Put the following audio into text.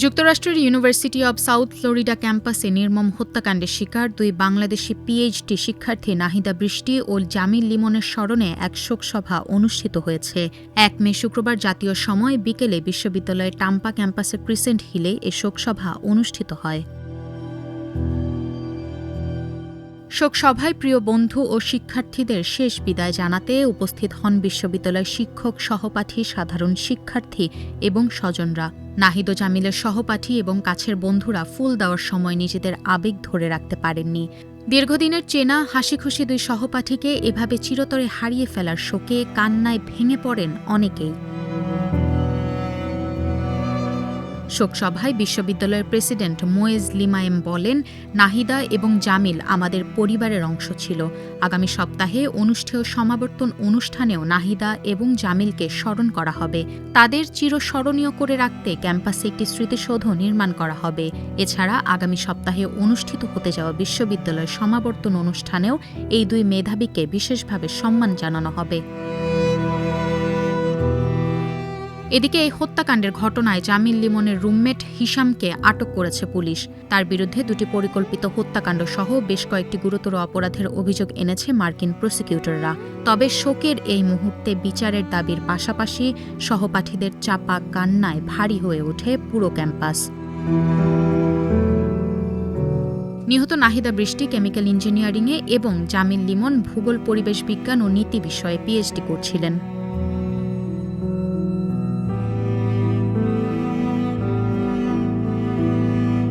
যুক্তরাষ্ট্রের university of south Florida ক্যাম্পাসে নির্মম হত্যাকাণ্ডের শিকার দুই বাংলাদেশি পিএইচডি শিক্ষার্থী নাহিদা বৃষ্টি ও জামিল লিমনের স্মরণে এক শোকসভা অনুষ্ঠিত হয়েছে। ১ মে শুক্রবার জাতীয় সময় বিকেলে বিশ্ববিদ্যালয়ের টাম্পা ক্যাম্পাসের ক্রিসেন্ট হিলে এ শোকসভা অনুষ্ঠিত হয়। শোকসভায় প্রিয় বন্ধু ও শিক্ষার্থীদের শেষ বিদায় জানাতে উপস্থিত হন বিশ্ববিদ্যালয়ের শিক্ষক, সহপাঠী, সাধারণ শিক্ষার্থী এবং স্বজনরা। নাহিদ ও জামিলের সহপাঠী এবং কাছের বন্ধুরা ফুল দেওয়ার সময় নিজেদের আবেগ ধরে রাখতে পারেননি। দীর্ঘদিনের চেনা হাসিখুশি দুই সহপাঠীকে এভাবে চিরতরে হারিয়ে ফেলার শোকে কান্নায় ভেঙে পড়েন অনেকেই। শোকসভায় বিশ্ববিদ্যালয়ের প্রেসিডেন্ট মোয়েজ লিমায়েম বলেন, নাহিদা এবং জামিল আমাদের পরিবারের অংশ ছিল। আগামী সপ্তাহে অনুষ্ঠেয় সমাবর্তন অনুষ্ঠানেও নাহিদা এবং জামিলকে স্মরণ করা হবে। তাদের চিরস্মরণীয় করে রাখতে ক্যাম্পাসে একটি স্মৃতিসৌধ নির্মাণ করা হবে। এছাড়া আগামী সপ্তাহে অনুষ্ঠিত হতে যাওয়া বিশ্ববিদ্যালয়ের সমাবর্তন অনুষ্ঠানেও এই দুই মেধাবীকে বিশেষভাবে সম্মান জানানো হবে। এদিকে এই হত্যাকাণ্ডের ঘটনায় জামিল লিমনের রুমমেট হিশামকে আটক করেছে পুলিশ। তার বিরুদ্ধে দুটি পরিকল্পিত হত্যাকাণ্ড সহ বেশ কয়েকটি গুরুতর অপরাধের অভিযোগ এনেছে মার্কিন প্রসিকিউটররা। তবে শোকের এই মুহূর্তে বিচারের দাবির পাশাপাশি সহপাঠীদের চাপা কান্নায় ভারী হয়ে ওঠে পুরো ক্যাম্পাস। নিহত নাহিদা বৃষ্টি কেমিক্যাল ইঞ্জিনিয়ারিংয়ে এবং জামিল লিমন ভূগোল, পরিবেশ বিজ্ঞান ও নীতি বিষয়ে পিএইচডি করছিলেন।